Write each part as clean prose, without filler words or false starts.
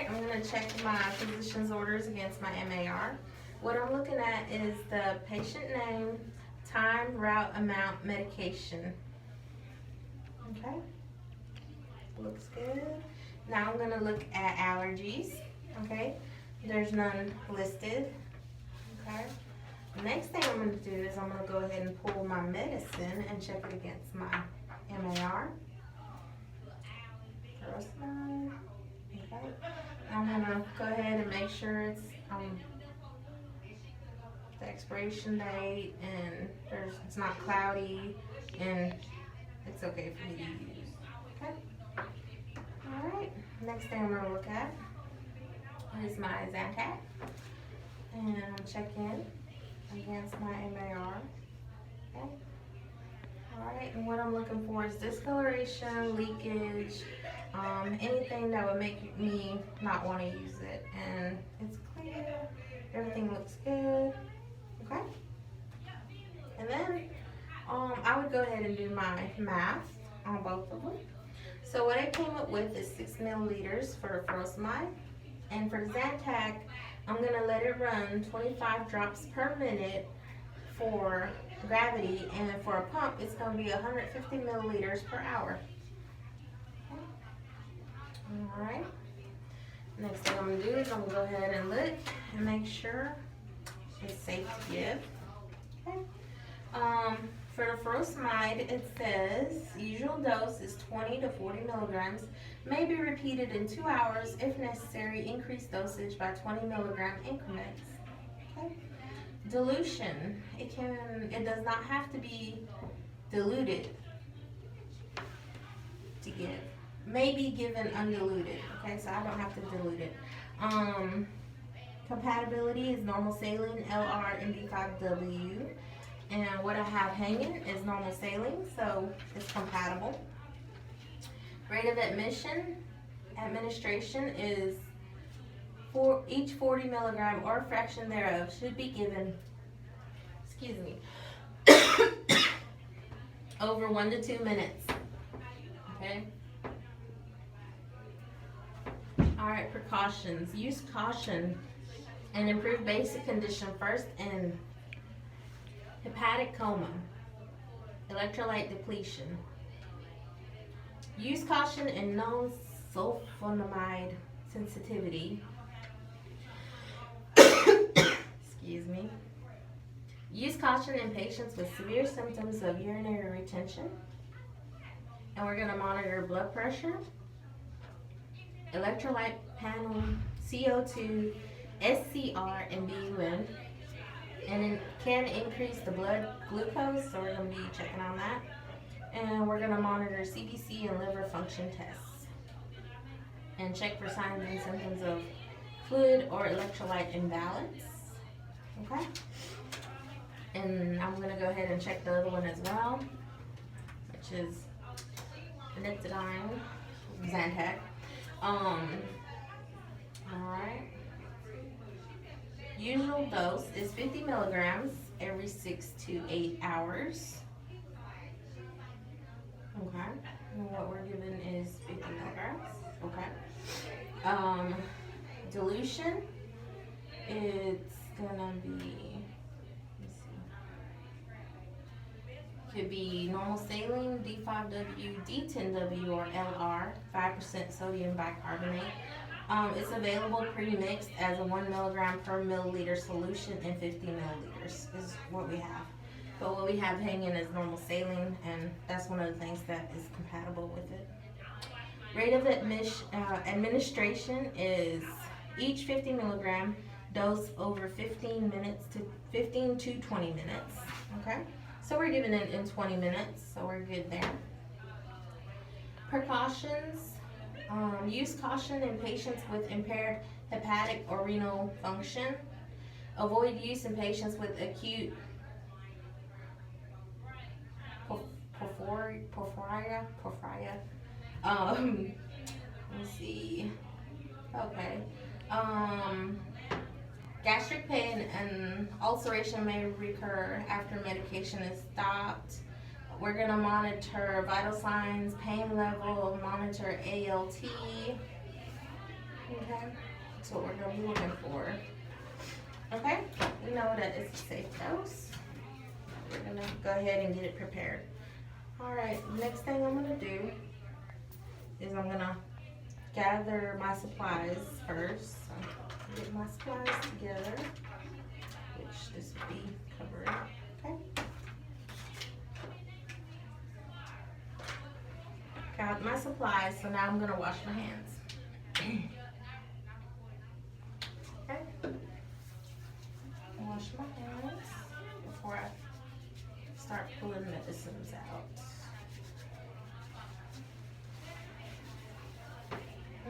Alright, I'm going to check my physician's orders against my MAR. What I'm looking at is the patient name, time, route, amount, medication. Okay, looks good. Now I'm going to look at allergies. Okay, there's none listed. Okay, the next thing I'm going to do is I'm going to go ahead and pull my medicine and check it against my MAR. Okay, I'm going to go ahead and make sure it's the expiration date and it's not cloudy and it's okay for me to use. Okay. Alright, next thing I'm going to look at is my Zantac, and I'm checking against my MAR. Okay. Alright, and what I'm looking for is discoloration, leakage, anything that would make me not want to use it. And it's clear, everything looks good. Okay. And then I would go ahead and do my math on both of them. So what I came up with is 6 milliliters for the furosemide, and for the Zantac, I'm going to let it run 25 drops per minute for gravity, and for a pump, it's going to be 150 milliliters per hour. Alright. Next thing I'm going to do is I'm going to go ahead and look and make sure it's safe to give. Okay. For the furosemide, it says usual dose is 20 to 40 milligrams. May be repeated in 2 hours. If necessary, increase dosage by 20 milligram increments. Okay. Dilution. It does not have to be diluted to give. May be given undiluted. Okay, so I don't have to dilute it. Compatibility is normal saline, LR, MD5W. And what I have hanging is normal saline, so it's compatible. Rate of administration is for each 40 milligram or fraction thereof should be given, over 1 to 2 minutes. Okay. Alright, precautions. Use caution and improve basic condition first in hepatic coma, electrolyte depletion. Use caution in known sulfonamide sensitivity. Excuse me. Use caution in patients with severe symptoms of urinary retention. And we're going to monitor blood pressure, electrolyte panel, CO2, SCR, and BUN. And it can increase the blood glucose, so we're going to be checking on that. And we're going to monitor CBC and liver function tests. And check for signs and symptoms of fluid or electrolyte imbalance. Okay? And I'm going to go ahead and check the other one as well, which is Nitidine, Zantac. Alright. Usual dose is 50 milligrams every 6 to 8 hours. Okay. And what we're given is 50 milligrams. Okay. Dilution, it's gonna be, let's see, could be normal saline, D5W, D10W, or LR, 5% sodium bicarbonate. It's available pre-mixed as a 1 milligram per milliliter solution in 50 milliliters is what we have. But what we have hanging is normal saline, and that's one of the things that is compatible with it. Rate of administration is each 50 milligram dose over 15 to 20 minutes. Okay, so we're giving it in 20 minutes, so we're good there. Precautions. Use caution in patients with impaired hepatic or renal function. Avoid use in patients with acute porphyria. Let me see. Okay. Gastric pain and ulceration may recur after medication is stopped. We're going to monitor vital signs, pain level, monitor ALT. Okay, that's what we're gonna be looking for. Okay, we know that it's a safe dose. We're gonna go ahead and get it prepared. All right, next thing I'm gonna do is I'm gonna gather my supplies first. So get my supplies together, which this will be covered. Okay. Got my supplies, so now I'm gonna wash my hands. Okay. Wash my hands before I start pulling medicines out.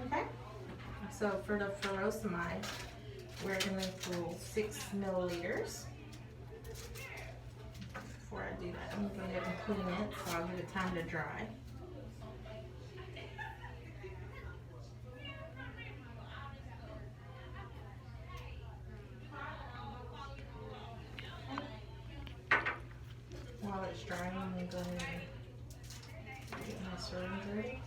Okay. So for the furosemide, we're gonna pull 6 milliliters. Before I do that, I'm gonna go ahead and clean it so I'll give it time to dry. While it's drying, I'm gonna go ahead and get my syringe ready.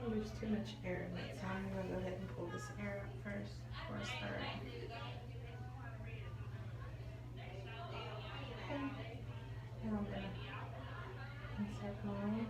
There's too much air in it, so I'm gonna go ahead and pull this air out first before I start. Okay. Now I'm gonna insert mine.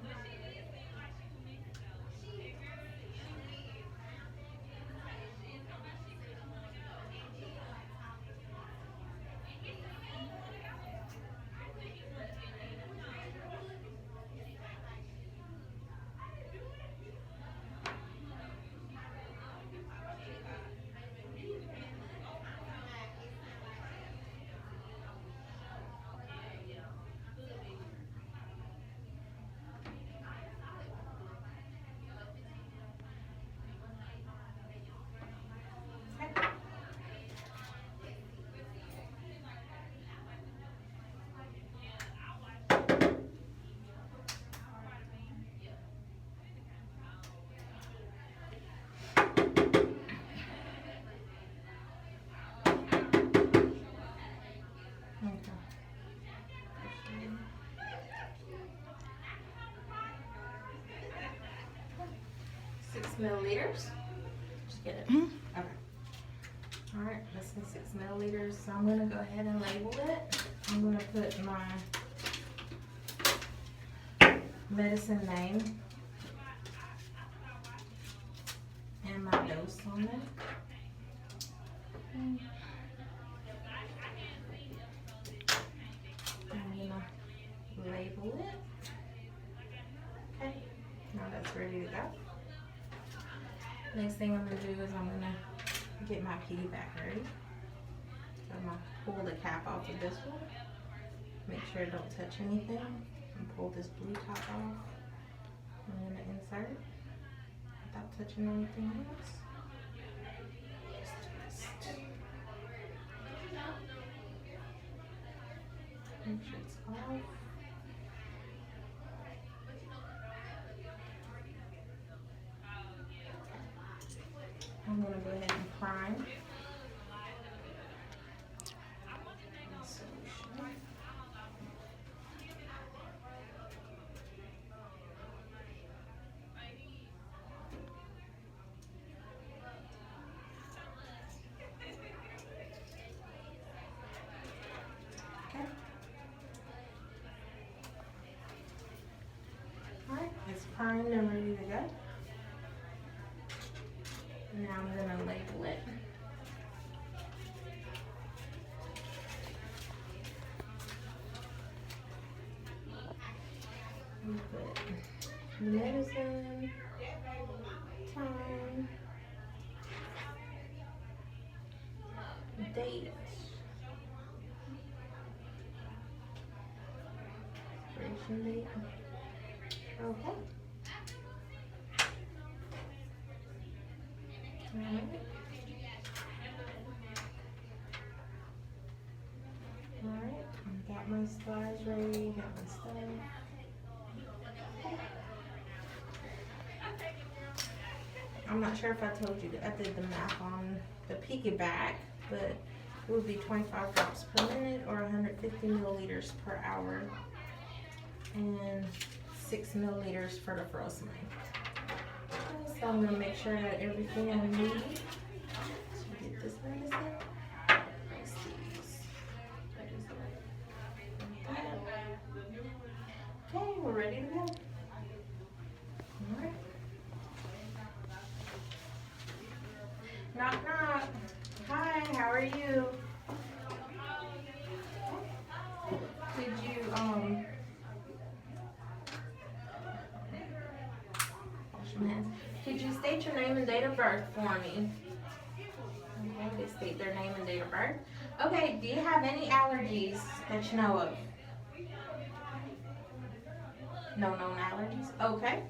Okay. 6 milliliters. Just get it. Okay. All right, this is 6 milliliters. So I'm gonna go ahead and label it. I'm gonna put my medicine name and my dose on it. I'm gonna label it. Okay, now that's ready to go. Next thing I'm gonna do is I'm gonna get my piggyback ready. So I'm gonna pull the cap off of this one. Make sure it don't touch anything. And pull this blue top off. I'm gonna insert it without touching anything else. Just twist. Make sure it's off. I'm gonna go ahead and prime. Alright, it's primed and ready to go. Now I'm gonna label it. And put medicine, time, date, expiration date. Okay. Alright. Alright. Got my slides ready, got my stuff. I'm not sure if I told you that I did the math on the piggyback, but it would be 25 drops per minute or 150 milliliters per hour and 6 milliliters for the furosemide. So I'm going to make sure that everything I need to get this medicine. Let's see. Okay, we're ready to go. Alright. Knock, knock. Hi, how are you? Did you, wash my hands. Could you state your name and date of birth for me? Okay, they state their name and date of birth. Okay, do you have any allergies that you know of? No known allergies? Okay.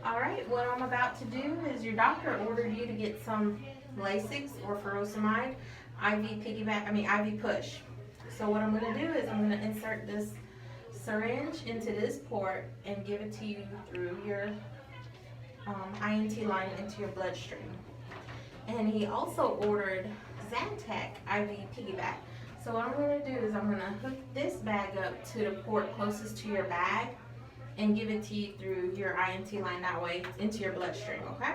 Alright, what I'm about to do is your doctor ordered you to get some Lasix or furosemide, IV push. So what I'm going to do is I'm going to insert this syringe into this port and give it to you through your INT line into your bloodstream. And he also ordered Zantac IV piggyback. So what I'm going to do is I'm going to hook this bag up to the port closest to your bag and give it to you through your INT line that way into your bloodstream, okay?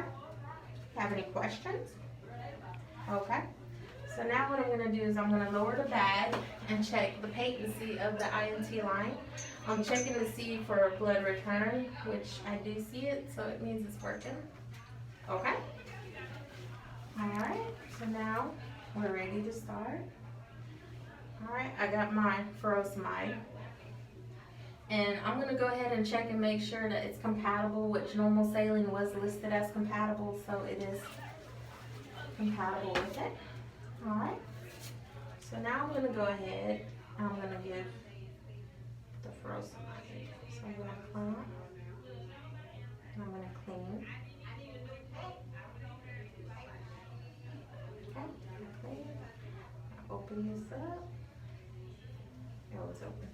Have any questions? Okay. So now what I'm going to do is I'm going to lower the bag and check the patency of the INT line. I'm checking to see for blood return, which I do see it, so it means it's working. Okay. Alright, so now we're ready to start. Alright, I got my furosemide. And I'm going to go ahead and check and make sure that it's compatible, which normal saline was listed as compatible, so it is compatible with it. Alright, so now I'm going to go ahead and I'm going to give the furosemide. So I'm going to clamp, and I'm going to clean. Okay, clean. I'll open this up. Oh, it's open.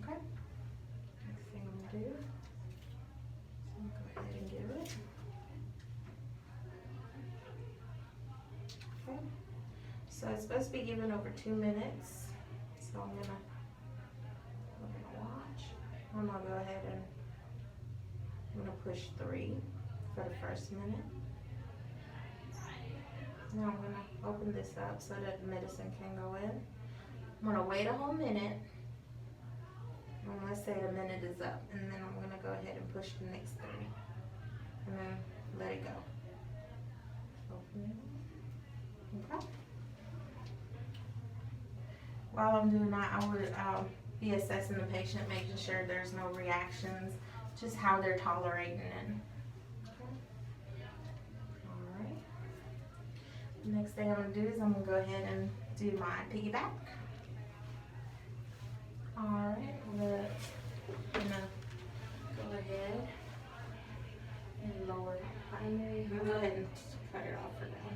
Okay. Next thing I'm going to do is I'm going to go ahead and give it. Okay. So it's supposed to be given over 2 minutes. So I'm gonna watch. I'm gonna go ahead and I'm gonna push 3 for the first minute. Now I'm gonna open this up so that the medicine can go in. I'm gonna wait a whole minute. I'm gonna say the minute is up, and then I'm gonna go ahead and push the next 3, and then let it go. Open it. Okay. While I'm doing that, I would be assessing the patient, making sure there's no reactions, just how they're tolerating it. Okay. Alright. The next thing I'm going to do is I'm going to go ahead and do my piggyback. Alright, I'm going to go ahead and lower the primary. I'm going to go ahead and cut it off for now.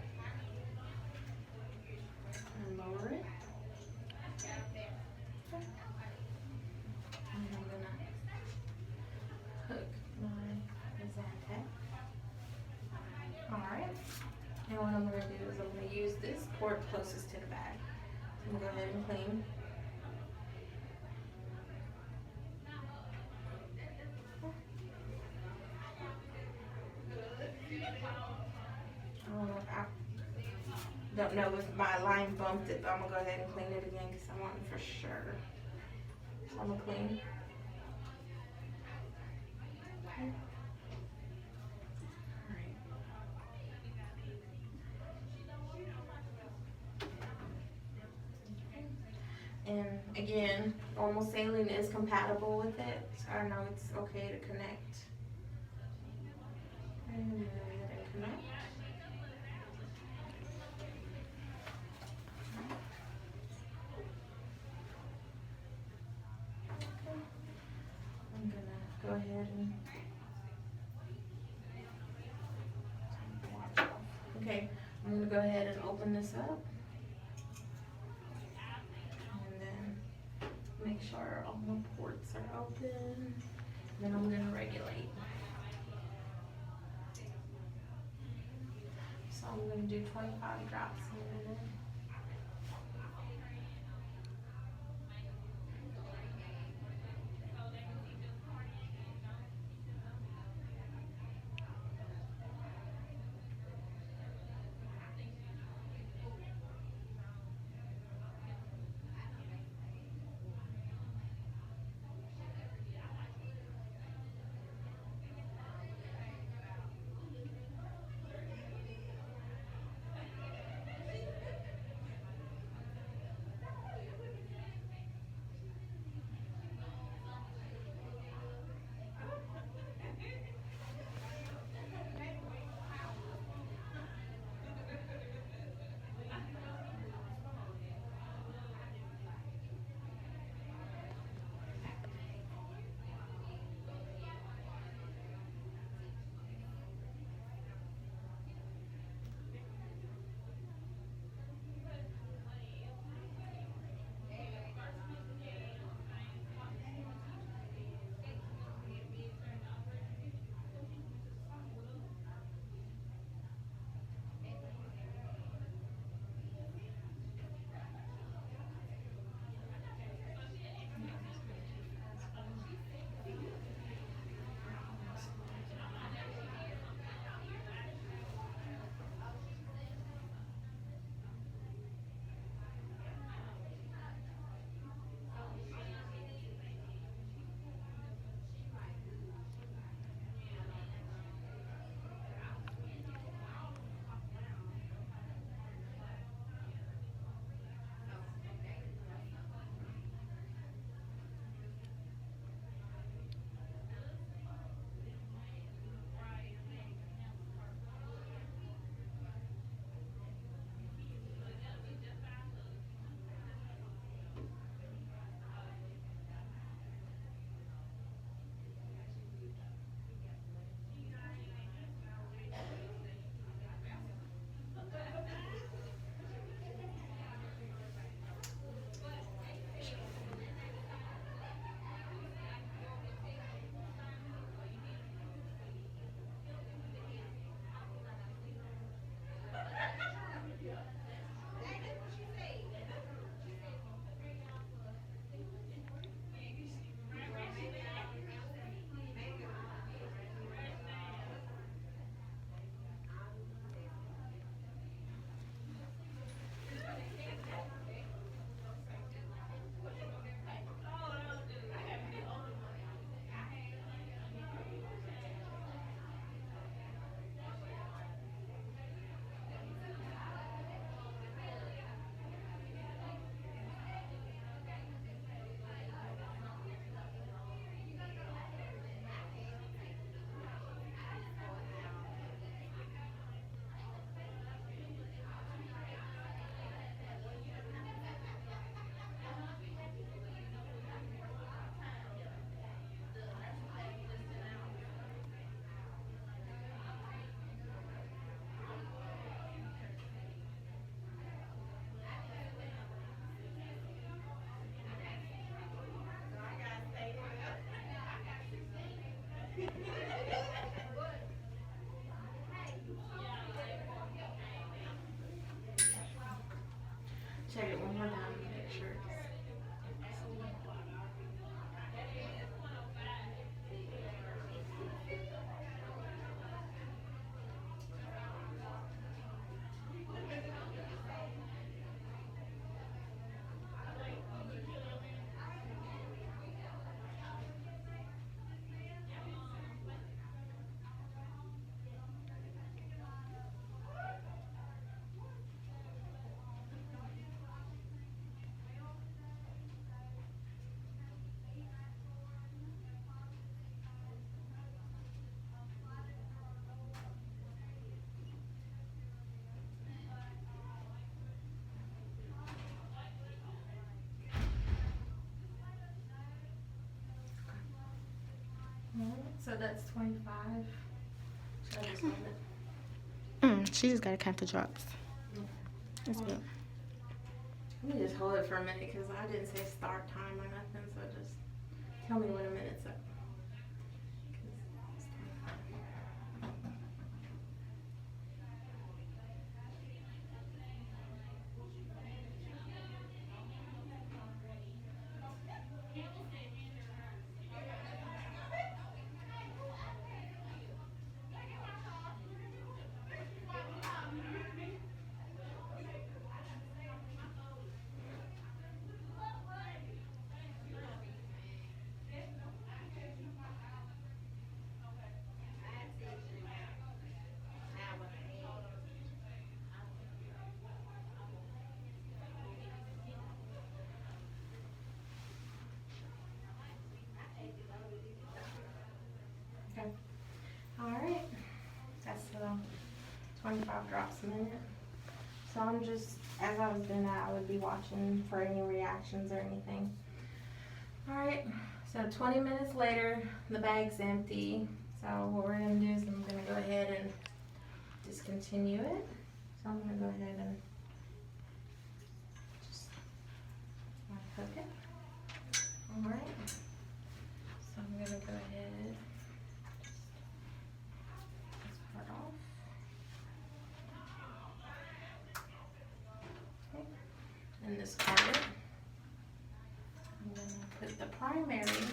And lower it. And I'm going to hook my Zantac. Alright. And what I'm going to do is I'm going to use this port closest to the bag. So I'm going to go ahead and clean. Don't know if my line bumped it, but I'm going to go ahead and clean it again because I want it for sure. So I'm going to clean. Okay. And again, normal saline is compatible with it, so I know it's okay to connect. And go ahead and connect. go ahead and okay, I'm gonna go ahead and open this up. And then make sure all the ports are open. Then I'm gonna regulate. So I'm gonna do 25 drops in a minute. Check it one more time to make sure. Alright, so that's 25. Should I just hold it? She just gotta count the drops. That's good. Let me just hold it for a minute because I didn't say start time or nothing, so just tell me when a minute's up. Okay. Alright. That's 25 drops a minute. So I'm just, as I was doing that, I would be watching for any reactions or anything. Alright, so 20 minutes later, the bag's empty. So what we're going to do is I'm going to go ahead and discontinue it. So I'm going to go ahead and just hook it. Alright, so I'm going to go ahead this part off. Okay. And this part, I'm going to put the primary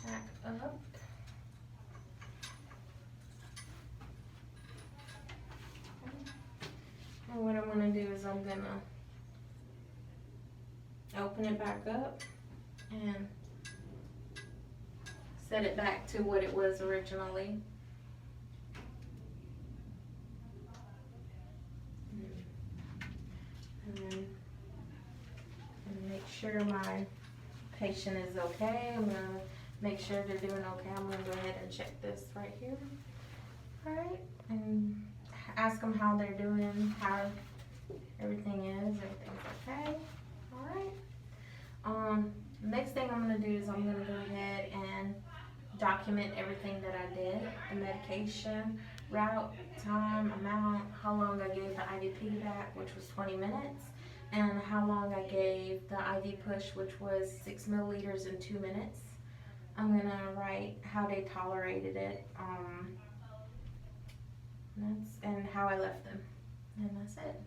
back up. And what I'm going to do is I'm going to open it back up and set it back to what it was originally. And then make sure my patient is okay. I'm going to make sure they're doing okay. I'm going to go ahead and check this right here. Alright, and ask them how they're doing, how everything is, everything's okay. Alright. Next thing I'm going to do is I'm going to go ahead and document everything that I did. The medication, route, time, amount, how long I gave the IVP back, which was 20 minutes, and how long I gave the IV push, which was 6 milliliters in 2 minutes. I'm going to write how they tolerated it, and how I left them. And that's it.